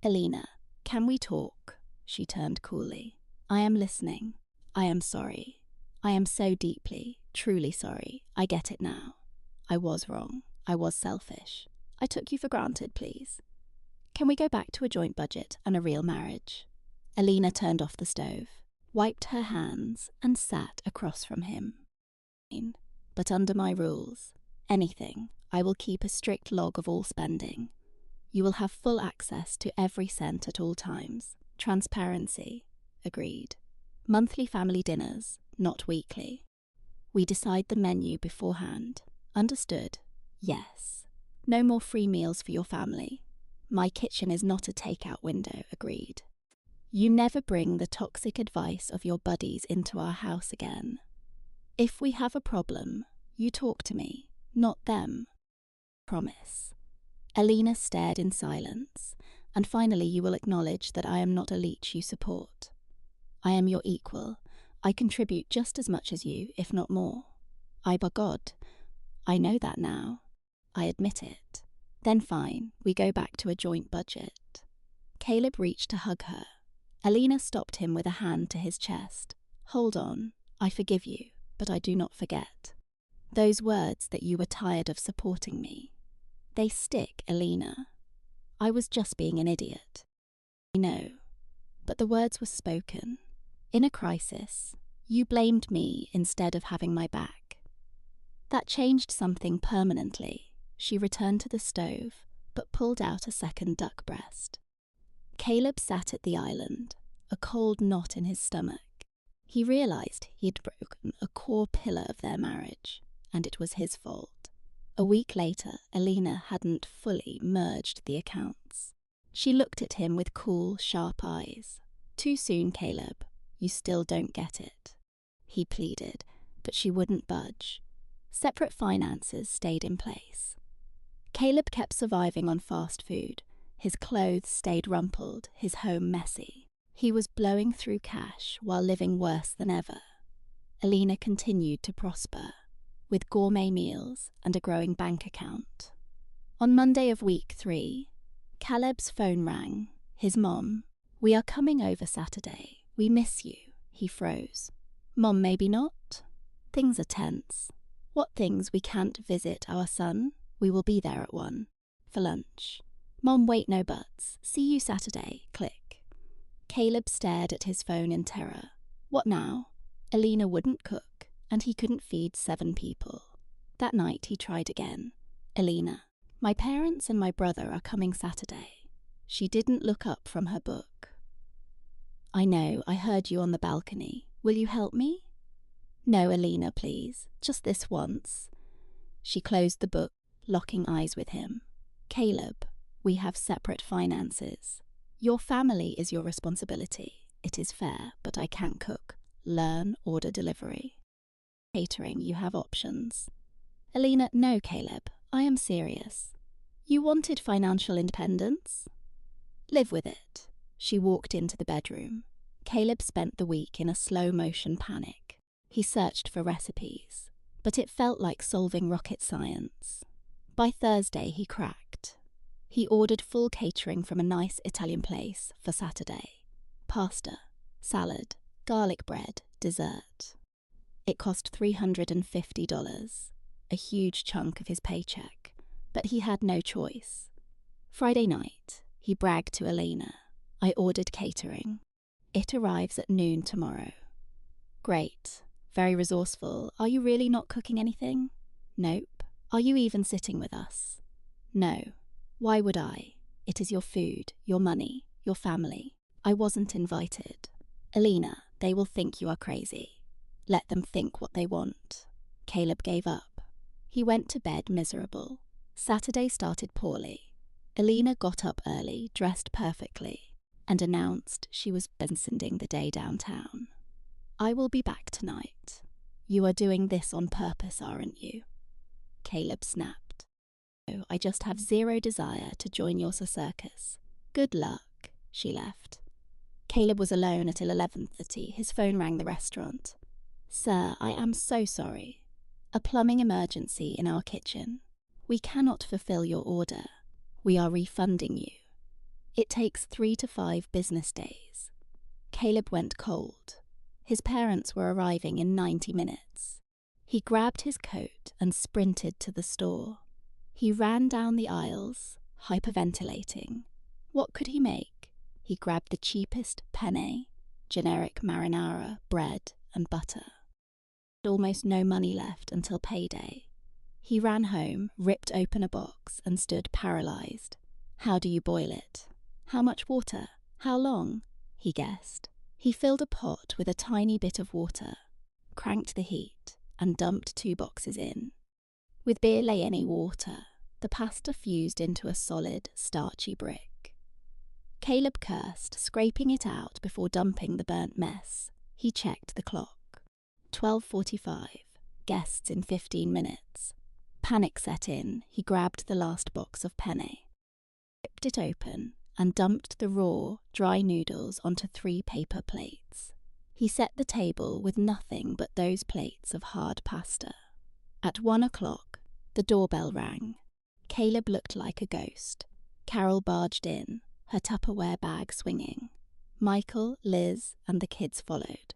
"Alina, can we talk?" She turned coolly. "I am listening. I am sorry. I am so deeply, truly sorry. I get it now. I was wrong. I was selfish. I took you for granted, please." Can we go back to a joint budget and a real marriage? Alina turned off the stove, wiped her hands, and sat across from him. But under my rules, anything, I will keep a strict log of all spending. You will have full access to every cent at all times. Transparency. Agreed. Monthly family dinners, not weekly. We decide the menu beforehand. Understood? Yes. No more free meals for your family. My kitchen is not a takeout window. Agreed. You never bring the toxic advice of your buddies into our house again. If we have a problem, you talk to me, not them. Promise. Alina stared in silence, and finally you will acknowledge that I am not a leech you support. I am your equal. I contribute just as much as you, if not more. By God, I know that now. I admit it. Then fine, we go back to a joint budget. Caleb reached to hug her. Alina stopped him with a hand to his chest. Hold on, I forgive you, but I do not forget. Those words that you were tired of supporting me. They stick, Alina. I was just being an idiot. I know, but the words were spoken. In a crisis, you blamed me instead of having my back. That changed something permanently. She returned to the stove, but pulled out a second duck breast. Caleb sat at the island, a cold knot in his stomach. He realized he'd broken a core pillar of their marriage, and it was his fault. A week later, Alina hadn't fully merged the accounts. She looked at him with cool, sharp eyes. Too soon, Caleb. You still don't get it. He pleaded, but she wouldn't budge. Separate finances stayed in place. Caleb kept surviving on fast food. His clothes stayed rumpled, his home messy. He was blowing through cash while living worse than ever. Alina continued to prosper, with gourmet meals and a growing bank account. On Monday of week 3, Caleb's phone rang. His mom. We are coming over Saturday. We miss you. He froze. Mom, maybe not? Things are tense. What things? We can't visit our son? We will be there at 1. For lunch. Mom, wait, no buts. See you Saturday. Click. Caleb stared at his phone in terror. What now? Alina wouldn't cook, and he couldn't feed 7 people. That night he tried again. Alina, my parents and my brother are coming Saturday. She didn't look up from her book. I know, I heard you on the balcony. Will you help me? No, Alina, please. Just this once. She closed the book, locking eyes with him. Caleb, we have separate finances. Your family is your responsibility. It is fair, but I can't cook. Learn, order delivery. Catering, you have options. Alina, no, Caleb. I am serious. You wanted financial independence? Live with it. She walked into the bedroom. Caleb spent the week in a slow-motion panic. He searched for recipes, but it felt like solving rocket science. By Thursday, he cracked. He ordered full catering from a nice Italian place for Saturday. Pasta, salad, garlic bread, dessert. It cost $350, a huge chunk of his paycheck, but he had no choice. Friday night, he bragged to Alina. I ordered catering. It arrives at noon tomorrow. Great. Very resourceful. Are you really not cooking anything? Nope. Are you even sitting with us? No. Why would I? It is your food, your money, your family. I wasn't invited. Alina, they will think you are crazy. Let them think what they want. Caleb gave up. He went to bed miserable. Saturday started poorly. Alina got up early, dressed perfectly, and announced she was spending the day downtown. I will be back tonight. You are doing this on purpose, aren't you? Caleb snapped. Oh, I just have zero desire to join your circus. Good luck. She left. Caleb was alone at 11:30. His phone rang the restaurant. Sir, I am so sorry. A plumbing emergency in our kitchen. We cannot fulfill your order. We are refunding you. It takes 3 to 5 business days. Caleb went cold. His parents were arriving in 90 minutes. He grabbed his coat and sprinted to the store. He ran down the aisles, hyperventilating. What could he make? He grabbed the cheapest penne, generic marinara, bread and butter. Almost no money left until payday. He ran home, ripped open a box, and stood paralyzed. How do you boil it? How much water? How long? He guessed. He filled a pot with a tiny bit of water, cranked the heat, and dumped 2 boxes in. With barely any water, the pasta fused into a solid, starchy brick. Caleb cursed, scraping it out before dumping the burnt mess. He checked the clock. 12:45. Guests in 15 minutes. Panic set in. He grabbed the last box of penne, ripped it open, and dumped the raw, dry noodles onto 3 paper plates. He set the table with nothing but those plates of hard pasta. At 1 o'clock, the doorbell rang. Caleb looked like a ghost. Carol barged in, her Tupperware bag swinging. Michael, Liz, and the kids followed.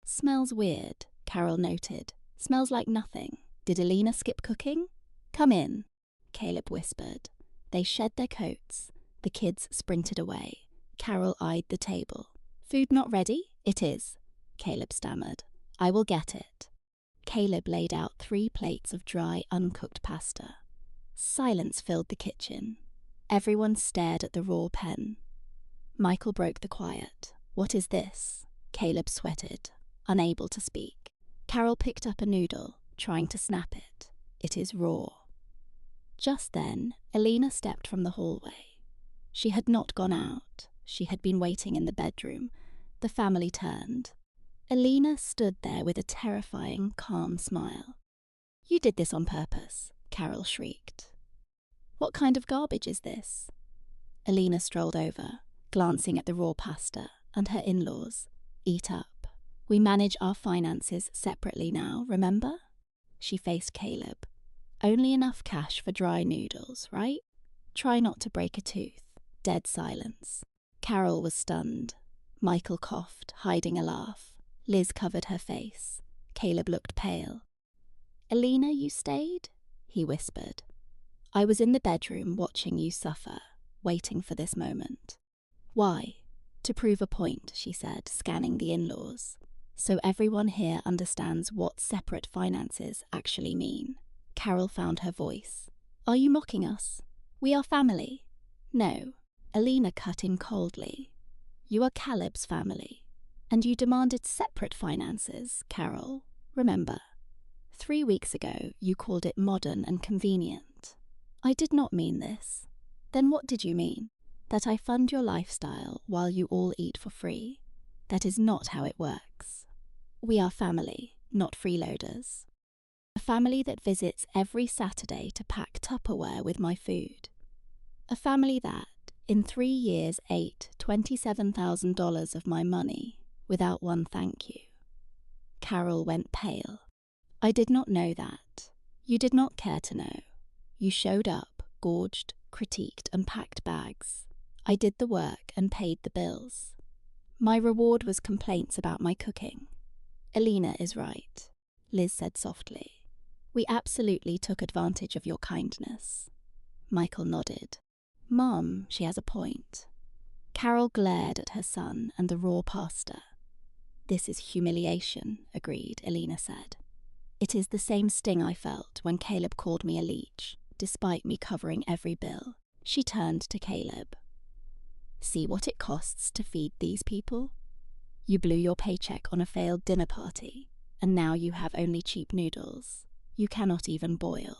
Smells weird, Carol noted. Smells like nothing. Did Alina skip cooking? Come in, Caleb whispered. They shed their coats. The kids sprinted away. Carol eyed the table. Food not ready? It is, Caleb stammered. I will get it. Caleb laid out 3 plates of dry, uncooked pasta. Silence filled the kitchen. Everyone stared at the raw pen. Michael broke the quiet. What is this? Caleb sweated, unable to speak. Carol picked up a noodle, trying to snap it. It is raw. Just then, Alina stepped from the hallway. She had not gone out. She had been waiting in the bedroom. The family turned. Alina stood there with a terrifying, calm smile. You did this on purpose, Carol shrieked. What kind of garbage is this? Alina strolled over, glancing at the raw pasta, and her in-laws. Eat up. We manage our finances separately now, remember? She faced Caleb. Only enough cash for dry noodles, right? Try not to break a tooth. Dead silence. Carol was stunned. Michael coughed, hiding a laugh. Liz covered her face. Caleb looked pale. Alina, you stayed? He whispered. I was in the bedroom watching you suffer, waiting for this moment. Why? To prove a point, she said, scanning the in-laws. So everyone here understands what separate finances actually mean. Carol found her voice. Are you mocking us? We are family. No. Alina cut in coldly. You are Caleb's family. And you demanded separate finances, Carol. Remember. 3 weeks ago, you called it modern and convenient. I did not mean this. Then what did you mean? That I fund your lifestyle while you all eat for free? That is not how it works. We are family, not freeloaders. A family that visits every Saturday to pack Tupperware with my food. A family that, in 3 years, ate $27,000 of my money without one thank you. Carol went pale. I did not know that. You did not care to know. You showed up, gorged, critiqued, and packed bags. I did the work and paid the bills. My reward was complaints about my cooking. Alina is right, Liz said softly. We absolutely took advantage of your kindness. Michael nodded. Mom, she has a point. Carol glared at her son and the raw pasta. This is humiliation, agreed, Alina said. It is the same sting I felt when Caleb called me a leech, despite me covering every bill. She turned to Caleb. See what it costs to feed these people? You blew your paycheck on a failed dinner party, and now you have only cheap noodles. You cannot even boil.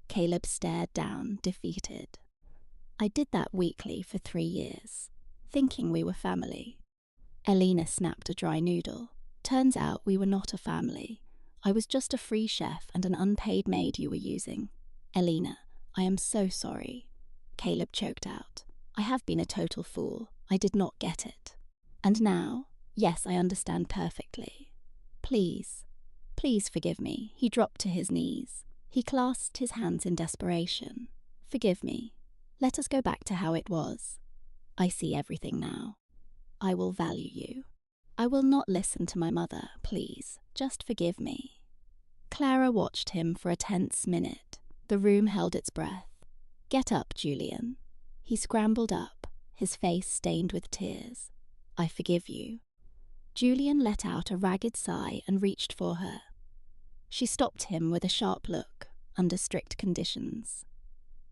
Caleb stared down, defeated. I did that weekly for 3 years, thinking we were family. Alina snapped a dry noodle. Turns out we were not a family. I was just a free chef and an unpaid maid you were using. Alina, I am so sorry. Caleb choked out. I have been a total fool. I did not get it. And now, yes, I understand perfectly. Please, please forgive me. He dropped to his knees. He clasped his hands in desperation. Forgive me. Let us go back to how it was. I see everything now. I will value you. I will not listen to my mother, please. Just forgive me. Clara watched him for a tense minute. The room held its breath. Get up, Julian. He scrambled up, his face stained with tears. I forgive you. Julian let out a ragged sigh and reached for her. She stopped him with a sharp look, under strict conditions.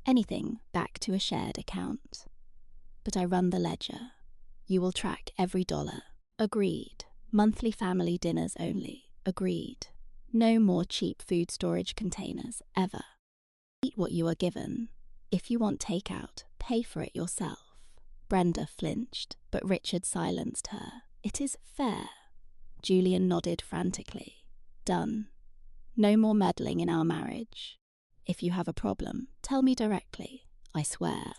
Anything back to a shared account. But I run the ledger. You will track every dollar. Agreed. Monthly family dinners only. Agreed. No more cheap food storage containers, ever. Eat what you are given. If you want takeout, pay for it yourself. Brenda flinched, but Richard silenced her. It is fair. Julian nodded frantically. Done. No more meddling in our marriage. If you have a problem, tell me directly. I swear.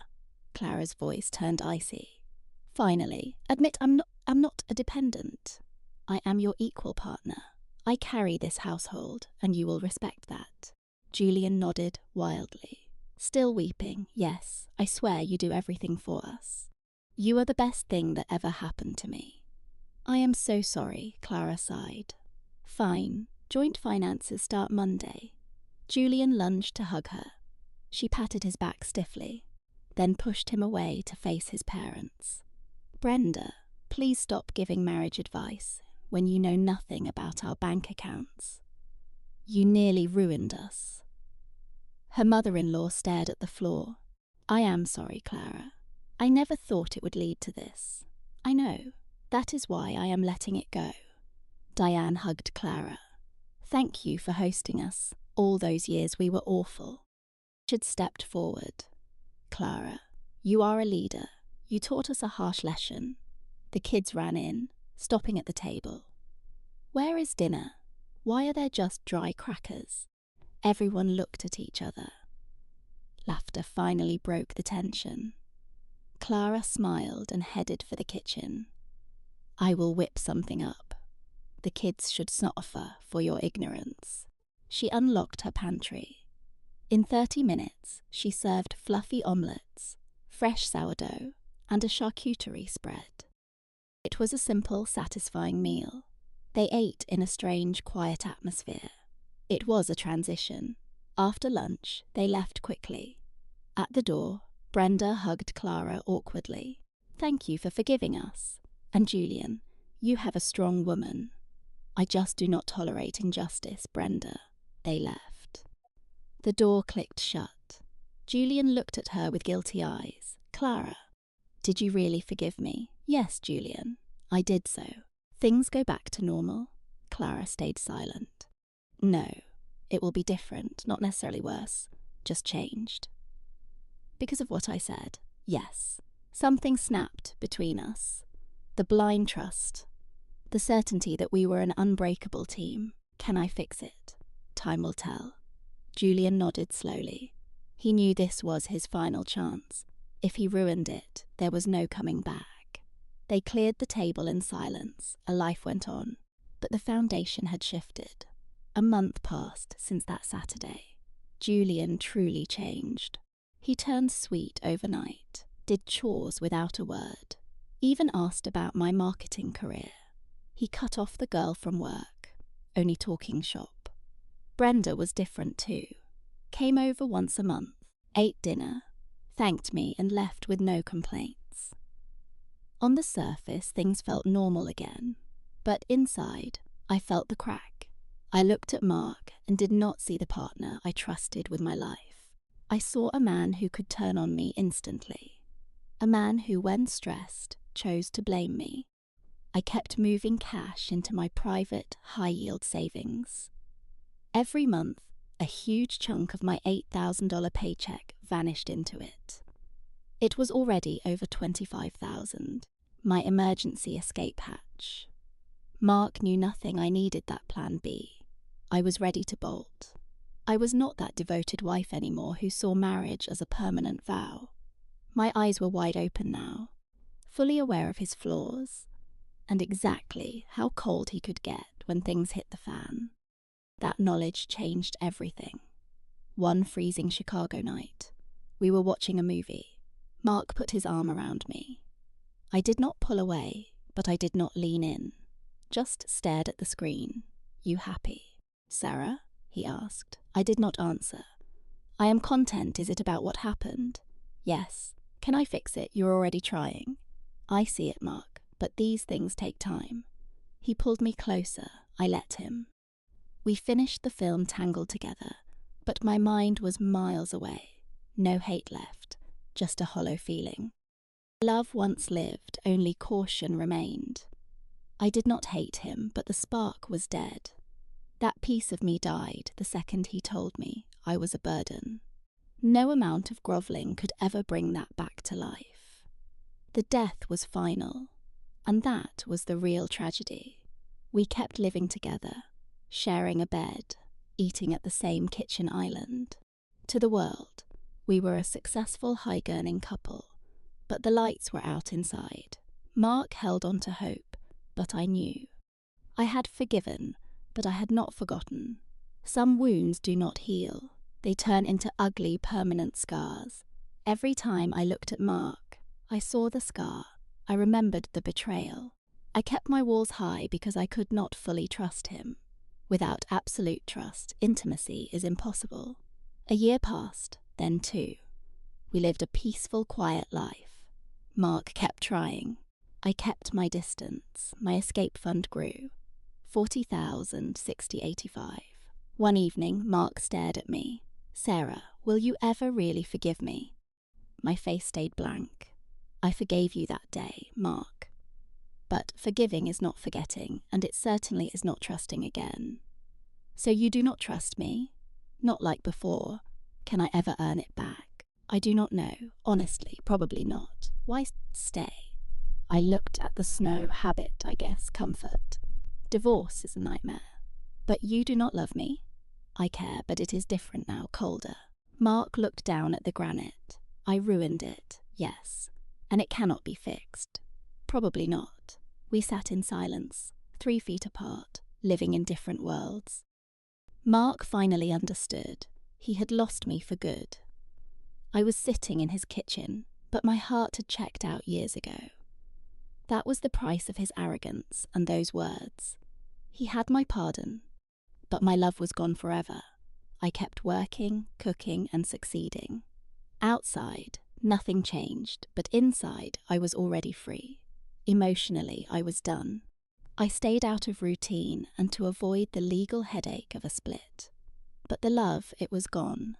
Clara's voice turned icy. Finally, admit I'm not a dependent. I am your equal partner. I carry this household, and you will respect that. Julian nodded wildly. Still weeping, yes, I swear you do everything for us. You are the best thing that ever happened to me. I am so sorry, Clara sighed. Fine, joint finances start Monday. Julian lunged to hug her. She patted his back stiffly, then pushed him away to face his parents. Brenda, please stop giving marriage advice when you know nothing about our bank accounts. You nearly ruined us. Her mother-in-law stared at the floor. I am sorry, Clara. I never thought it would lead to this. I know. That is why I am letting it go. Diane hugged Clara. Thank you for hosting us. All those years we were awful. Richard stepped forward. Clara, you are a leader. You taught us a harsh lesson. The kids ran in, stopping at the table. Where is dinner? Why are there just dry crackers? Everyone looked at each other. Laughter finally broke the tension. Clara smiled and headed for the kitchen. I will whip something up. The kids should suffer for your ignorance. She unlocked her pantry. In 30 minutes, she served fluffy omelettes, fresh sourdough, and a charcuterie spread. It was a simple, satisfying meal. They ate in a strange, quiet atmosphere. It was a transition. After lunch, they left quickly. At the door, Brenda hugged Clara awkwardly. Thank you for forgiving us. And Julian, you have a strong woman. I just do not tolerate injustice, Brenda. They left. The door clicked shut. Julian looked at her with guilty eyes. Clara, did you really forgive me? Yes, Julian, I did so. Things go back to normal? Clara stayed silent. No, it will be different, not necessarily worse, just changed. Because of what I said, yes. Something snapped between us. The blind trust. The certainty that we were an unbreakable team. Can I fix it? Time will tell. Julian nodded slowly. He knew this was his final chance. If he ruined it, there was no coming back. They cleared the table in silence. A life went on. But the foundation had shifted. A month passed since that Saturday. Julian truly changed. He turned sweet overnight, did chores without a word, even asked about my marketing career. He cut off the girl from work, only talking shop. Brenda was different too. Came over once a month, ate dinner, thanked me and left with no complaints. On the surface, things felt normal again, but inside, I felt the crack. I looked at Mark and did not see the partner I trusted with my life. I saw a man who could turn on me instantly. A man who, when stressed, chose to blame me. I kept moving cash into my private, high-yield savings. Every month, a huge chunk of my $8,000 paycheck vanished into it. It was already over $25,000, my emergency escape hatch. Mark knew nothing I needed that plan B. I was ready to bolt. I was not that devoted wife anymore who saw marriage as a permanent vow. My eyes were wide open now, fully aware of his flaws, and exactly how cold he could get when things hit the fan. That knowledge changed everything. One freezing Chicago night, we were watching a movie. Mark put his arm around me. I did not pull away, but I did not lean in. Just stared at the screen. You happy? Sarah? He asked. I did not answer. I am content. Is it about what happened? Yes. Can I fix it? You're already trying. I see it, Mark, but these things take time. He pulled me closer. I let him. We finished the film tangled together, but my mind was miles away. No hate left, just a hollow feeling. Love once lived, only caution remained. I did not hate him, but the spark was dead. That piece of me died the second he told me I was a burden. No amount of grovelling could ever bring that back to life. The death was final, and that was the real tragedy. We kept living together, sharing a bed, eating at the same kitchen island. To the world, we were a successful high-earning couple, but the lights were out inside. Mark held on to hope, but I knew. I had forgiven, but I had not forgotten. Some wounds do not heal. They turn into ugly, permanent scars. Every time I looked at Mark, I saw the scar. I remembered the betrayal. I kept my walls high because I could not fully trust him. Without absolute trust, intimacy is impossible. A year passed, then 2. We lived a peaceful, quiet life. Mark kept trying. I kept my distance. My escape fund grew. 40,000, 60, 85. One evening, Mark stared at me. Sarah, will you ever really forgive me? My face stayed blank. I forgave you that day, Mark. But forgiving is not forgetting, and it certainly is not trusting again. So you do not trust me? Not like before. Can I ever earn it back? I do not know. Honestly, probably not. Why stay? I looked at the snow. Habit, I guess, comfort. Divorce is a nightmare. But you do not love me? I care, but it is different now, colder. Mark looked down at the granite. I ruined it, yes. And it cannot be fixed. Probably not. We sat in silence, 3 feet apart, living in different worlds. Mark finally understood. He had lost me for good. I was sitting in his kitchen, but my heart had checked out years ago. That was the price of his arrogance and those words. He had my pardon, but my love was gone forever. I kept working, cooking, and succeeding. Outside, nothing changed, but inside, I was already free. Emotionally, I was done. I stayed out of routine and to avoid the legal headache of a split. But the love, it was gone.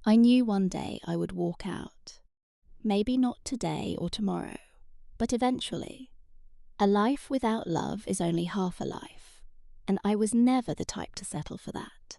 I knew one day I would walk out. Maybe not today or tomorrow, but eventually. A life without love is only half a life, and I was never the type to settle for that.